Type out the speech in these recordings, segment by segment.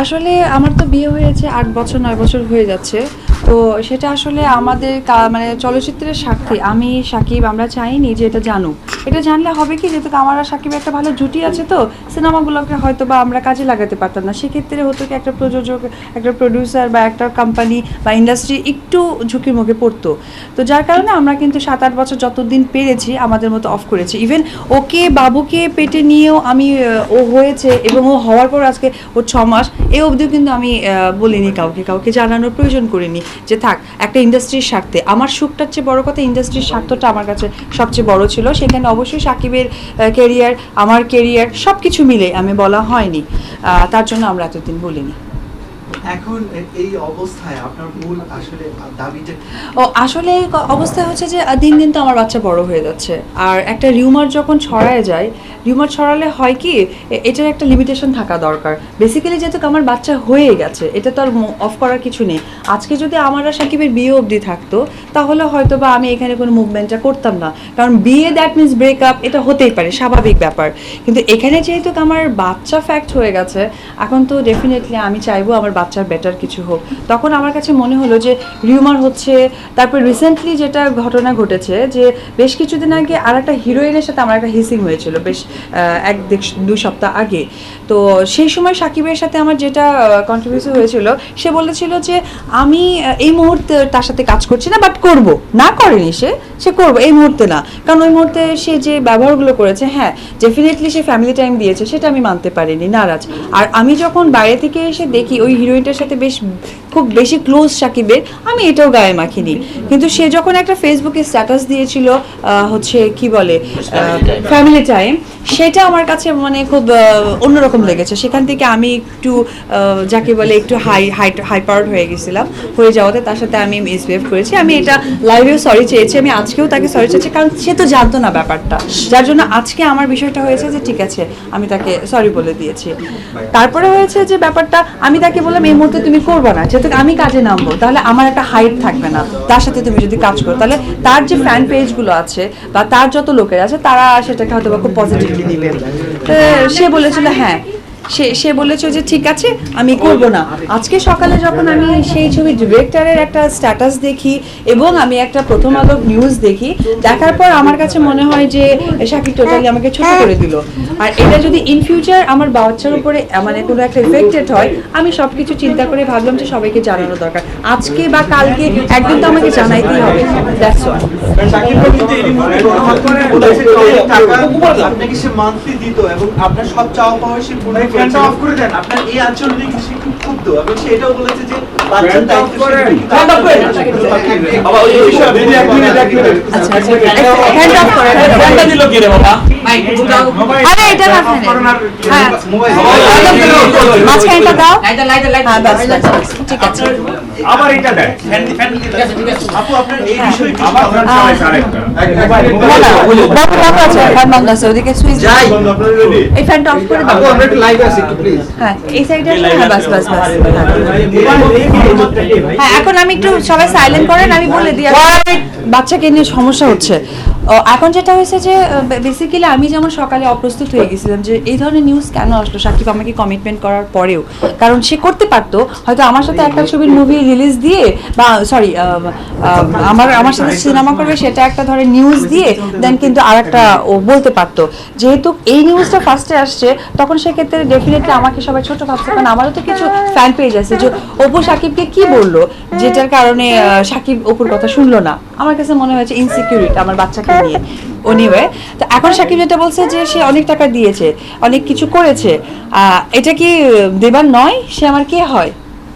আসলে আমার তো বিয়ে হয়েছে ৮ বছর ৯ বছর হয়ে যাচ্ছে। তো সেটা আসলে আমাদের মানে চলচ্চিত্রের স্বার্থে আমি শাকিব আমরা চাইনি যে এটা জানুক। এটা জানলে হবে কি, যেহেতু আমার আর শাকিবের একটা ভালো জুটি আছে, তো সিনেমাগুলোকে হয়তো বা আমরা কাজে লাগাতে পারতাম না। সেক্ষেত্রে হতো কি, একটা প্রযোজক, একটা প্রডিউসার বা একটা কোম্পানি বা ইন্ডাস্ট্রি একটু ঝুঁকির মুখে পড়তো। তো যার কারণে আমরা কিন্তু ৭-৮ বছর যতদিন পেরেছি আমাদের মতো অফ করেছি। ইভেন ওকে বাবুকে পেটে নিয়েও আমি ও হয়েছে এবং ও হওয়ার পর আজকে ওর ৬ মাস এই অবধিও কিন্তু আমি বলিনি কাউকে জানানোর প্রয়োজন করিনি যে থাক, একটা ইন্ডাস্ট্রির স্বার্থে আমার সুখটার চেয়ে বড় কথা ইন্ডাস্ট্রির স্বার্থটা আমার কাছে সবচেয়ে বড় ছিল। সেখানে অবশ্যই শাকিবের কেরিয়ার, আমার কেরিয়ার সব কিছু মিলে আমি বলা হয়নি, তার জন্য আমরা এতদিন বলিনি। এখন এই অবস্থায় আপনার মূল আসলে দাবিটা আসলে অবস্থা হচ্ছে যে দিন দিন তো আমার বাচ্চা বড় হয়ে যাচ্ছে, আর একটা রিউমার যখন ছড়ায় যায়, রিউমার ছড়ালে হয় কি, এটার একটা লিমিটেশন থাকা দরকার। বেসিক্যালি যেহেতু আমার বাচ্চা হয়ে গেছে, এটা তো আর অফ করার কিছু নেই। আজকে যদি আমার আর শাকিবের বিয়ে অবধি থাকতো তাহলে হয়তো বা আমি এখানে কোনো মুভমেন্টটা করতাম না, কারণ বিয়ে দ্যাট মিনস ব্রেকআপ, এটা হতেই পারে, স্বাভাবিক ব্যাপার। কিন্তু এখানে যেহেতু আমার বাচ্চা ফ্যাক্ট হয়ে গেছে, এখন তো ডেফিনেটলি আমি চাইবো আমার বাচ্চার বেটার কিছু হোক। তখন আমার কাছে মনে হলো যে রিউমার হচ্ছে, তারপর রিসেন্টলি যেটা ঘটনা ঘটেছে যে বেশ কিছুদিন আগে আর একটা হিরোইনের সাথে আমার একটা হিসিং হয়েছিল, বেশ ১-২ সপ্তাহ আগে। তো সেই সময় শাকিবের সাথে আমার যেটা কন্ট্রোভার্সি হয়েছিল, সে বলেছিল যে আমি এই মুহূর্তে তার সাথে কাজ করছি না, বাট করব, না করেনি সে করবো, এই মুহূর্তে না। কারণ ওই মুহূর্তে সে যে ব্যবহারগুলো করেছে, হ্যাঁ ডেফিনেটলি সে ফ্যামিলি টাইম দিয়েছে, সেটা আমি মানতে পারিনি, নারাজ। আর আমি যখন বাইরে থেকে এসে দেখি ওই হিরোইনটার সাথে খুব বেশি ক্লোজ শাকিবের, আমি এটাও গায়ে মাখিনি। কিন্তু সে যখন একটা ফেসবুকে স্ট্যাটাস দিয়েছিল হচ্ছে কি বলে ফ্যামিলি টাইম, সেটা আমার কাছে মানে খুব অন্যরকম লেগেছে। সেখান থেকে আমি একটু যাকে বলে একটু হাইপাওয়ার্ড হয়ে গেছিলাম, হয়ে যাওয়াতে তার সাথে আমি মিসবিহেভ করেছি। আমি এটা লাইভেও সরি চেয়েছি, আমি আজকেও তাকে সরি চেয়েছি, কারণ সে তো জানতো না ব্যাপারটা, যার জন্য আজকে আমার বিষয়টা হয়েছে যে ঠিক আছে আমি তাকে সরি বলে দিয়েছি। তারপরে হয়েছে যে ব্যাপারটা, আমি তাকে বললাম এই মুহূর্তে তুমি করবে না, যেহেতু আমি কাজে নামবো তাহলে আমার একটা হাইট থাকবে না, তার সাথে তুমি যদি কাজ করো তাহলে তার যে ফ্যান পেজগুলো আছে বা তার যত লোকের আছে তারা সেটাকে হয়তো বা খুব পজিটিভলি নেবে। সে বলেছিল হ্যাঁ, সে বলেছে যে ঠিক আছে আমি করব না। আজকে সকালে যখন আমি সেই ছবির ডিরেক্টরের একটা স্ট্যাটাস দেখি এবং আমি একটা প্রথম আলো নিউজ দেখি, দেখার পর আমার কাছে মনে হয় যে শাকিব টোটালি আমাকে ছোট করে দিল। আর এটা যদি ইন ফিউচার আমার বাচ্চার উপরে মানে কোনো একটা এফেক্টেড হয়, আমি সব কিছু চিন্তা করে ভাবলাম যে সবাইকে জানানো দরকার, আজকে বা কালকে একদিন তো আমাকে জানাইতেই হবে। That's why. আপনাকে সে মান্থলি দিত এবং আপনার সব চাওয়া পাওয়া সে পূর্ণ করেছে। আপনার এই আচরণ দেখে সে খুব ক্ষুব্ধ এবং সে এটাও বলেছে যে বাচ্চার দায়িত্ব বাবা ওই বিষয়ে ভিডিও এক মিনিট আচ্ছা হ্যান্ড অফ করে ফোনটা দিল কি রে বাবা? আরে এটা না ফোন, হ্যাঁ মাঝখানটা দাও, হ্যাঁ বাস ঠিক আছে। আবার এটা দেন আপু আপনার এই বিষয়ে আবার সবাই আরেকটা বাবা আছে ফ্যান বন্ধ আছে, ওদিকে সুইচ যাই এই ফ্যানটা অফ করে দাও। আমরা একটু লাইভ আছি একটু প্লিজ। হ্যাঁ এই সাইডে হ্যাঁ বাস হ্যাঁ এখন আমি একটু সবাই সাইলেন্ট করেন, আমি বলে দিই বাচ্চাকে নিয়ে সমস্যা হচ্ছে। এখন যেটা হয়েছে যে বেসিক্যালি আমি যেমন সকালে অপ্রস্তুত হয়ে গেছিলাম যে এই ধরনের নিউজ কেন আসলো শাকিব আমাকে কমিটমেন্ট করার পরেও, কারণ সে করতে পারতো হয়তো আমার সাথে একটা ছবির মুভি রিলিজ দিয়ে বা সরি আমার সাথে সিনেমা করবে সেটা একটা ধরে নিউজ দিয়ে দেন কিন্তু আর একটা ও বলতে পারতো। যেহেতু এই নিউজটা ফার্স্টে আসছে তখন সেক্ষেত্রে ডেফিনেটলি আমাকে সবাই ছোট ভাবছে, কারণ আমারও তো কিছু ফ্যান পেজ আছে যে অপু শাকিবকে কি বললো যেটার কারণে শাকিব অপুর কথা শুনলো না। আমার কাছে মনে হয়েছে ইনসিকিউরিটি আমার বাচ্চাকে নিয়ে। এনিওয়ে, তো এখন শাকিব যেটা বলছে যে সে অনেক টাকা দিয়েছে, অনেক কিছু করেছে, এটা কি দেবার নয়? সে আমার কে হয়?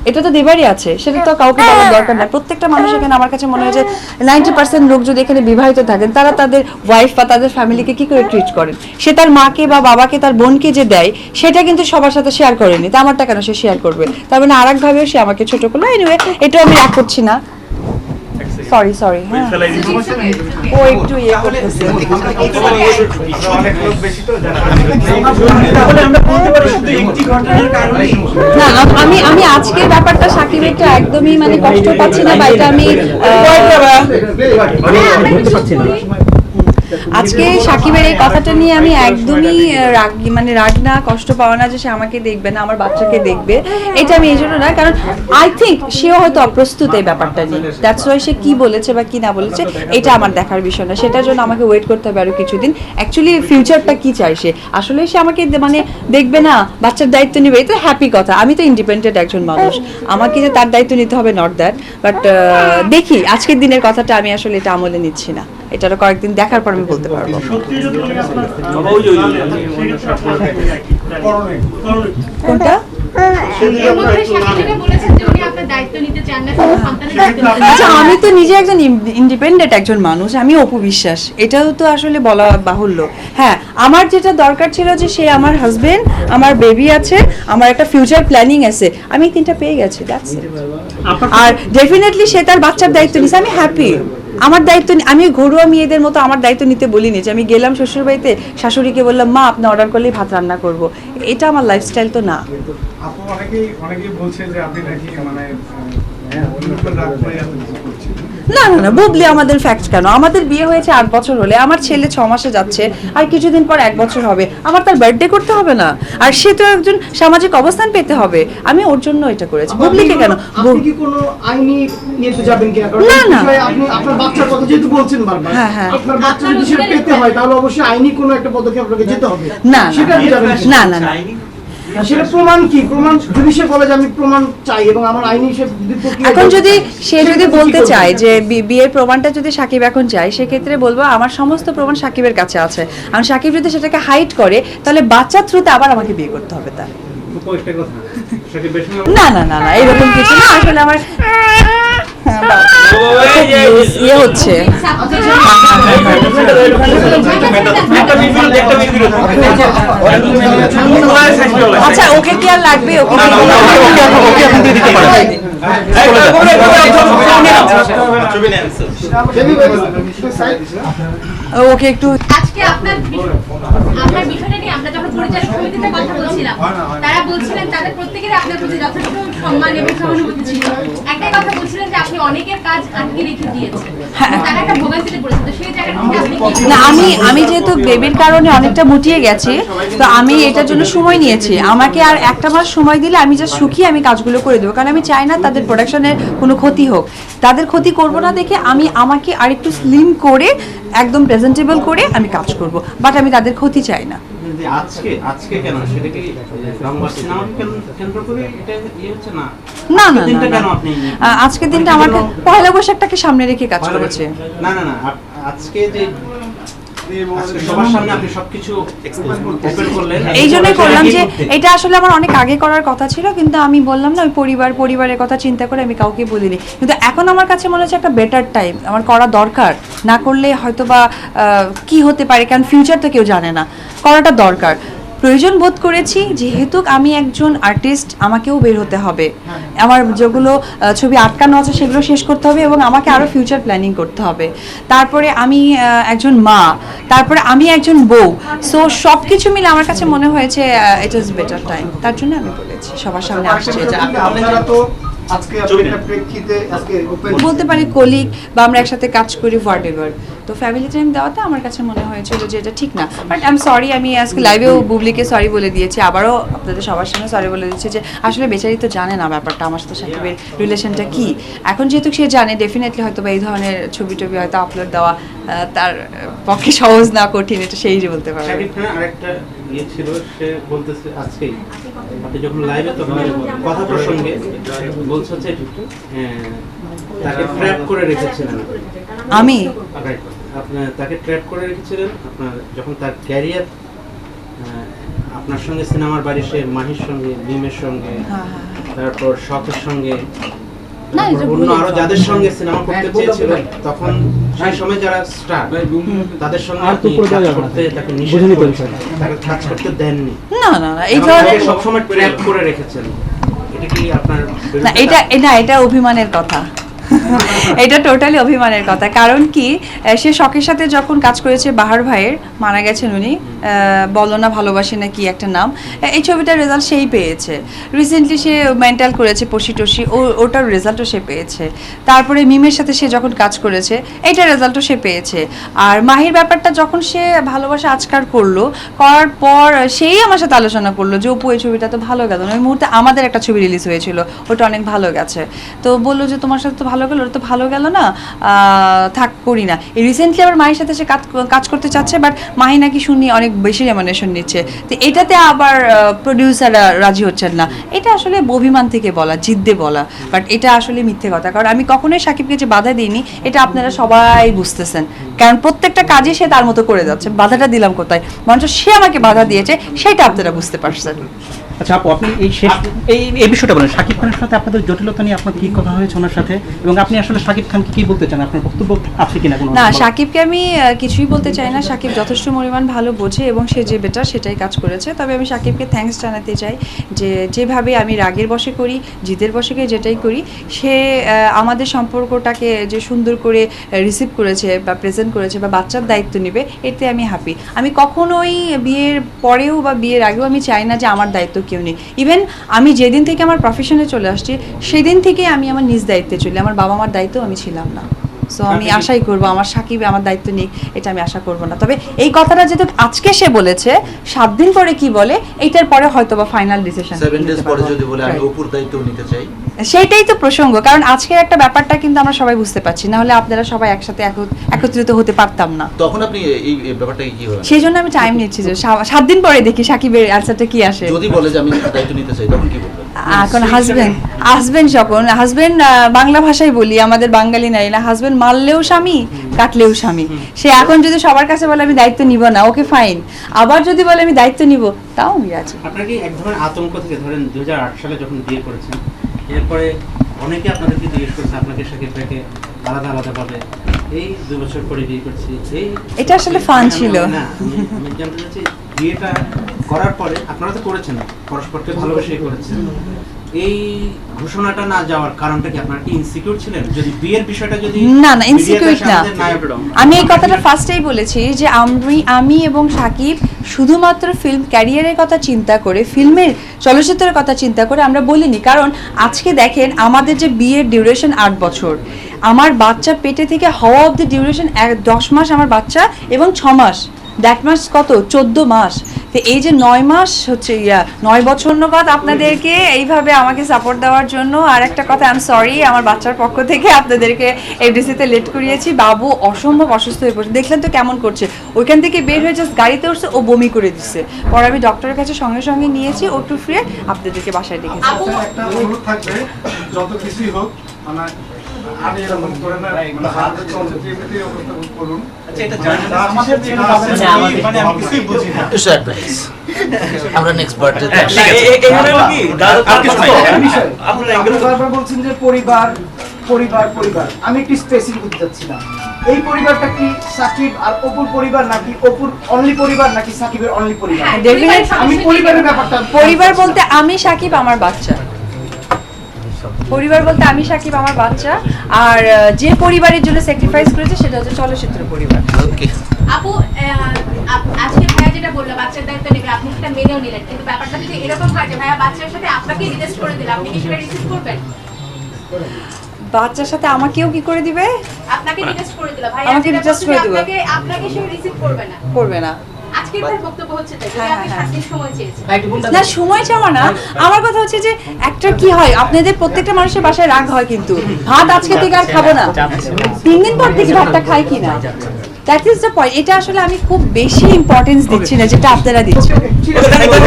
এটা তো দেবারই আছে, সেটা তো কাউকে বলার দরকার না। প্রত্যেকটা মানুষ এখানে আমার কাছে মনে হয় যে 90% লোক যদি এখানে বিবাহিত থাকেন তারা তাদের ওয়াইফ বা তাদের ফ্যামিলিকে কি করে ট্রিট করেন। সে তার মাকে বা বাবাকে তার বোনকে যে দেয় সেটা কিন্তু সবার সাথে শেয়ার করেনি, তা আমারটা কেন সে শেয়ার করবে? তার মানে আর একভাবেও সে আমাকে ছোট করলো। এনিওয়ে, এটাও আমি রাগ করছি না। সরি হ্যাঁ ও একটু ইয়ে করতেছে। না আমি আজকের ব্যাপারটা শাকিবেরটা একদমই মানে কষ্ট পাচ্ছি না বা এটা আমি আজকে সাকিবের এই কথাটা নিয়ে আমি একদমই রাগ না, কষ্ট পাওয়া না যে সে আমাকে দেখবে না, আমার বাচ্চাকে দেখবে, এটা আমি এই জন্য না, কারণ আই থিঙ্ক সেও হয়তো অপ্রস্তুত এই ব্যাপারটা নিয়ে। দ্যাটস ওয়াই সে কি বলেছে বা কি না বলেছে এটা আমার দেখার বিষয় না, সেটার জন্য আমাকে ওয়েট করতে হবে আরো কিছুদিন। অ্যাকচুয়ালি ফিউচারটা কি চাই সে, আসলে সে আমাকে মানে দেখবে না, বাচ্চার দায়িত্ব নেবে, এটা হ্যাপি কথা। আমি তো ইন্ডিপেন্ডেন্ট একজন মানুষ, আমাকে যে তার দায়িত্ব নিতে হবে নট দ্যাট, বাট দেখি আজকের দিনের কথাটা আমি আসলে এটা আমলে নিচ্ছি না, এটা আরো কয়েকদিন দেখার পর আমি বলতে পারবো। কোনটা? আচ্ছা, আমি তো নিজে একজন ইন্ডিপেন্ডেন্ট একজন মানুষ, আমি অপু বিশ্বাস, এটাও তো আসলে বলা বাহুল্য। হ্যাঁ, আমার যেটা দরকার ছিল যে সে আমার হাজবেন্ড, আমার বেবি আছে, আমার একটা ফিউচার প্ল্যানিং আছে, আমি এই তিনটা পেয়ে গেছি, দ্যাটস ইট। আর ডেফিনেটলি সে তার বাচ্চার দায়িত্ব নিছে, আমি হ্যাপি। আমার দায়িত্ব আমি ঘরোয়া মেয়েদের মতো আমার দায়িত্ব নিতে বলিনি যে আমি গেলাম শ্বশুর বাড়িতে, শাশুড়িকে বললাম মা আপনি অর্ডার করলেই ভাত রান্না করব, এটা আমার লাইফস্টাইল তো না। আপু অনেকেই বলছে যে আপনি নাকি মানে অন্যকে রাগ করে এত কিছু করছেন। না না না, বুবলি আমাদের ফ্যাক্ট কেন, আমাদের বিয়ে হয়েছে 8 বছর হলে, আমার ছেলে 6 মাসে যাচ্ছে, আর কিছুদিন পর 1 বছর হবে, আমার তার বার্থডে করতে হবে না? আর সে তো একজন সামাজিক অবস্থান পেতে হবে, আমি ওর জন্য এটা করেছি। বুবলিকে কেন? আপনি কি কোনো আইনি নিতে যাবেন কিনা? কারণ না, না। আপনি আপনার বাচ্চার কথা যেহেতু বলছেন বারবার, হ্যাঁ, হ্যাঁ। আপনার বাচ্চা যদি সেটা পেতে হয় তাহলে অবশ্যই আইনি কোনো একটা পদক্ষেপ আপনাকে যেতে হবে। না, সেটা নিয়ে যাবেন কিনা? না না না, সেটা প্রমাণ কি? প্রমাণ যদি সে বলে যে আমি প্রমাণ চাই এবং আমার আইনি সে এখন যদি সে যদি বলতে চায় যে বিয়ের প্রমাণটা যদি সাকিব এখন চায়, সেক্ষেত্রে বলবো আমার সমস্ত প্রমাণ সাকিবের কাছে আছে, আর সাকিব যদি সেটাকে হাইড করে তাহলে বাচ্চার থ্রুতে আবার আমাকে বিয়ে করতে হবে তার। না না না না, এরকম কিছু না, আসলে আমার ইয়ে হচ্ছে। আচ্ছা, ওকে কি আর লাগবে? ওকে একটু আজকে আপনার বিষয়টা নিয়ে আমরা যখন পরিচালক সমিতিতে কথা বলছিলাম, তারা বলছিলেন তাদের প্রত্যেকের আপনার প্রতি যথেষ্ট সম্মান এবং সহানুভূতি ছিল। একটাই কথা বলছিলেন যে আপনি অনেকের কাজ আটকে রেখে দিয়েছেন, তারা একটা ভোগান্তিতে পড়েছে, তো সেই জায়গা থেকে আপনি কি? না, আমি যেহেতু বেবির কারণে অনেকটা মুটিয়ে গেছি, তো আমি এটার জন্য সময় নিয়েছি। আমাকে আর 1 মাস সময় দিলে আমি জাস্ট শুকিয়ে আমি কাজগুলো করে দেবো, কারণ আমি চাই না তাদের প্রোডাকশনের কোনো ক্ষতি হোক। তাদের ক্ষতি করব না দেখে আমি আমাকে আর একটু স্লিম করে একদম প্রেজেন্টেবল করে আমি কাজ করব, বাট আমি তাদের ক্ষতি চাই না। আজকে কেন সেটা কি গ্রামবাসী নামক কেন্দ্র করে এটা ইয়ে হচ্ছে না? না না দিনটা কেন না, আপনি আজকের দিনটা আমাকে পয়লা বৈশাখটাকে সামনে রেখে কাজ করেছে। না না না, আজকে যে সবার সামনে আপনি সবকিছু ওপেন করলেন, এই জন্যই করলাম যে এটা আসলে আমার অনেক আগে করার কথা ছিল, কিন্তু আমি বললাম না ওই পরিবারের কথা চিন্তা করে আমি কাউকে বলিনি, কিন্তু এখন আমার কাছে মনে হচ্ছে একটা বেটার টাইম, আমার করা দরকার, না করলে হয়তো বা কি হতে পারে, কারণ ফিউচার তো কেউ জানে না, করাটা দরকার। প্রয়োজন বোধ করেছি যেহেতু আমি একজন আর্টিস্ট, আমাকেও বের হতে হবে, আমার যেগুলো ছবি আটকানো আছে সেগুলো শেষ করতে হবে এবং আমাকে আরও ফিউচার প্ল্যানিং করতে হবে। তারপরে আমি একজন মা, তারপরে আমি একজন বউ, সো সব কিছু মিলে আমার কাছে মনে হয়েছে ইট ইজ বেটার টাইম, তার জন্য আমি বলেছি সবার সামনে আসছে। আপনারা তো আজকে আপনার প্রেক্ষিতে আজকে ওপেন বলতে পারি কলিগ বা আমরা একসাথে কাজ করি হোয়াটএভার, তো ফ্যামিলি টাইম দেওয়াতে আমার কাছে মনে হয়েছিল যে এটা ঠিক না, বাট আই এম সরি, আমি আজকে লাইভেও বুবলিকে সরি বলে দিয়েছি, আবারও আপনাদের সবার সামনে সরি বলে দিচ্ছি যে আসলে বেচারি তো জানে না ব্যাপারটা আমার সাথে সাকিবের রিলেশনটা কি। এখন যেহেতু সে জানে, ডেফিনেটলি হয়তো বা এই ধরনের ছবি টবি হয়তো আপলোড দেওয়া তার পক্ষে সহজ না কঠিন, এটা সেই যে বলতে পারবে। শাকিব খান আরেকটা ইয়ে ছিল, সে বলতেছে আজকেই আপনি যখন লাইভে তখন কথা প্রসঙ্গে বলছে যে তাকে ট্র্যাপ করে রেখেছিলেন আমি আপনার, তাকে ট্র্যাপ করে রেখেছিলেন আপনার যখন তার ক্যারিয়ার আপনার সঙ্গে সিনেমার বাড়ি, সে মাহির সঙ্গে, মিমের সঙ্গে, তারপর শখের সঙ্গে, না, এটা অন্য আরো যাদের সঙ্গে সিনেমা করতে চেয়েছিল, তখন সেই সময় যারা স্টার তাদের সঙ্গে আপনি কাজ করতে তাকে নিষেধ করেছেন, তাকে কাজ করতে দেননি। না না না, এই এবং ধরনের তাকে সবসময় ট্র্যাপ করে রেখেছেন, এটা কি আপনার না, এটা অভিমানের কথা। এটা টোটালি অভিমানের কথা, কারণ কি সে শখের সাথে যখন কাজ করেছে বাহার ভাইয়ের, মারা গেছেন উনি, বলো না ভালোবাসি না কি একটা নাম, এই ছবিটার রেজাল্ট সেই পেয়েছে। রিসেন্টলি সে মেন্টাল করেছে পশি টসি, ওটার রেজাল্টও সে পেয়েছে। তারপরে মিমের সাথে সে যখন কাজ করেছে এইটার রেজাল্টও সে পেয়েছে। আর মাহির ব্যাপারটা যখন সে ভালোবাসা আজকার করলো, করার পর সেই আমার সাথে আলোচনা করলো যে অপু এই ছবিটা তো ভালো গেল না। ওই মুহূর্তে আমাদের একটা ছবি রিলিজ হয়েছিল, ওটা অনেক ভালো গেছে, তো বললো যে তোমার সাথে তো ভালো গেল, ওটা তো ভালো গেল না, থাক করি না। রিসেন্টলি আবার মাহির সাথে সে কাজ করতে চাচ্ছে, বাট মাহি নাকি শুনি অনেক বেশি রেমুনারেশন নিচ্ছে, তো এটাতে আবার প্রডিউসাররা রাজি হচ্ছেন না। এটা আসলে অভিমান থেকে বলা, জিদ্দে বলা, বাট এটা আসলে মিথ্যে কথা। কারণ আমি কখনোই সাকিবকে যে বাধা দিইনি, এটা আপনারা সবাই বুঝতেছেন, কারণ প্রত্যেকটা কাজে সে তার মতো করে যাচ্ছে। বাধাটা দিলাম কোথায়, মানুষ সে আমাকে বাধা দিয়েছে, সেটা আপনারা বুঝতে পারছেন। আচ্ছা আপু, আপনি এই শেষ এই বিষয়টা বলেন, শাকিব খানের সাথে আপনাদের জটিলতা নিয়ে আপনার কি কথা হয়েছে ওনার সাথে, এবং আপনি আসলে শাকিব খানকে কি বলতে চান, আপনার বক্তব্য আছে কিনা কোনো? না, শাকিবকে আমি কিছুই বলতে চাই না। শাকিব যথেষ্ট পরিমাণ ভালো বোঝে এবং সে যে বেটার সেটাই কাজ করেছে। তবে আমি শাকিবকে থ্যাঙ্কস জানাতে চাই যে যেভাবে আমি রাগের বশে করি, জিদের বশে যেটাই করি, সে আমাদের সম্পর্কটাকে যে সুন্দর করে রিসিভ করেছে বা প্রেজেন্ট করেছে বা বাচ্চার দায়িত্ব নেবে, এতে আমি হ্যাপি। আমি কখনোই বিয়ের পরেও বা বিয়ের আগেও আমি চাই না যে আমার দায়িত্ব কেউ নেই। ইভেন আমি যেদিন থেকে আমার প্রফেশনে চলে আসছি, সেদিন থেকে আমি আমার নিজ দায়িত্বে চলি। আমার বাবা মার দায়িত্ব আমি ছিলাম না। সো আমি আশাই করবো আমার সাকিব আমার দায়িত্ব নিক, এটা আমি আশা করবো না। তবে এই কথাটা যেহেতু আজকে সে বলেছে, 7 দিন পরে কি বলে এইটার পরে হয়তো বা ফাইনাল ডিসিশন 7 days পরে যদি বলে আমি অপুর দায়িত্ব নিতে চাই, সেইটাই তো প্রসঙ্গ। কারণ আজকের একটা ব্যাপারটা কিন্তু আমরা সবাই বুঝতে পারছি, না হলে আপনারা সবাই একসাথে একত্রিত হতে পারতাম না। তখন আপনি এই ব্যাপারটাকে কি হবে? সেই জন্য আমি টাইম নিচ্ছি যে 7 দিন পরে দেখি সাকিবের অ্যান্সারটা কি আসে। যদি বলে যে আমি দায়িত্ব নিতে চাই, তখন কি বলবেন? এখন হাজবেন্ড যখন বাংলা ভাষায় বলি, আমাদের বাঙালি নারী না, হাজবেন্ড মারলেও স্বামী, কাটলেও স্বামী। সে এখন যদি সবার কাছে বলে আমি দায়িত্ব নিব না, ওকে ফাইন। আবার যদি বলে আমি দায়িত্ব নিব, তাও আমি রাজি। আপনার কি এক ধরনের আতঙ্ক থেকে, ধরেন 2008 সালে যখন বিয়ে করেছেন, এরপরে অনেকে আপনাদেরকে জিজ্ঞেস করেছে আপনাকে শাকিব ভাইকে আলাদা আলাদা ভাবে এই 2 বছর পরে বিয়ে করছি, এটা আসলে ফান ছিল না? আমি জানতে চাচ্ছি, বিয়েটা করার পরে আপনারা তো করেছেন, পরস্পরকে ভালোবেসে করেছেন, এই ঘোষণাটা না যাওয়ার কারণটা কি? আপনারা কি ইনসিকিউর ছিলেন? যদি বিয়ের বিষয়টা যদি না ইনসিকিউর না, আমি এই কথাটা ফার্স্টেই বলেছি যে আমি এবং সাকিব শুধুমাত্র ফিল্ম ক্যারিয়ারের কথা চিন্তা করে, ফিল্মের চলচ্চিত্রের কথা চিন্তা করে আমরা বলিনি। কারণ আজকে দেখেন আমাদের যে বিয়ের ডিউরেশন 8 বছর, আমার বাচ্চা পেটে থেকে হওয়া অবধি ডিউরেশন 10 মাস আমার বাচ্চা, এবং 6 মাস, দ্যাট মাস কত 14 মাস। তো এই যে 9 মাস হচ্ছে 9 বছর। ধন্যবাদ আপনাদেরকে এইভাবে আমাকে সাপোর্ট দেওয়ার জন্য। আর একটা কথা, আই এম সরি আমার বাচ্চার পক্ষ থেকে আপনাদেরকে এফডিসিতে লেট করিয়েছি। বাবু অসম্ভব অসুস্থ হয়ে পড়ছে, দেখলেন তো কেমন করছে, ওইখান থেকে বের হয়ে জাস্ট গাড়িতে উঠছে, ও বমি করে দিচ্ছে। পরে আমি ডক্টরের কাছে সঙ্গে সঙ্গে নিয়েছি, ও একটু ফ্রি আপনাদেরকে বাসায় ডেকেছি। একটা অনুরোধ থাকবে, যত কিছুই হোক মানে আমি এরকম করে না, মানে আমাদের চলচ্চিত্রে অবস্থা করুন। আচ্ছা, এটা জানেন না আমাদের চ্যানেল আছে, মানে আমি কিছুই বুঝি না। একটু সারপ্রাইজ আমরা নেক্সট বার্থডে এখানে কি দাদা আর কিছু নাই। আপনারা আপনি বারবার বলছেন যে পরিবার পরিবার পরিবার, আমি একটু স্পেসিফিক করতে চাচ্ছিলাম। এই পরিবারটা কি সাকিব আর অপুর পরিবার, নাকি অপুর অনলি পরিবার, নাকি সাকিবের অনলি পরিবার? আমি পরিবারের ব্যাপারটা, পরিবার বলতে আমি সাকিব আমার বাচ্চা, পরিবার বলতে আমি সাকিব আমার বাচ্চা, আর যে পরিবারের জন্য স্যাক্রিফাইস করেছে সেটা হচ্ছে চলচ্চিত্র পরিবার। ওকে আপু, আজকে ভাইয়া যেটা বললো বাচ্চার দায়িত্ব নেবে, আপনি সেটা মেনেও নিলেন, কিন্তু ব্যাপারটা যদি এরকম হয় যে ভাইয়া বাচ্চার সাথে আপনাকে রিকোয়েস্ট করে দিলে, আপনি কি সেটা রিসিভ করবেন? বাচ্চার সাথে আমাকেও কি করে দিবে? আপনাকে রিকোয়েস্ট করে দিল ভাইয়া, আমাকে request করে দিবে। আপনাকে সে রিসিভ করবে না, করবে না। আজকের তার বক্তব্য হচ্ছে তাই, যদি আপনি 7 দিন সময় চেয়েছেন। না সময় চাওয়া না, আমার কথা হচ্ছে যে একটা কি হয়, আপনাদের প্রত্যেকটা মানুষের বাসায় রাগ হয়, কিন্তু ভাত আজকে থেকে আর খাবো না, 3 দিন পর থেকে ভাতটা খাই কিনা, দ্যাট ইজ দ্য পয়েন্ট। এটা আসলে আমি খুব বেশি ইম্পর্টেন্স দিচ্ছি না, যেটা আপনারা দিচ্ছেন।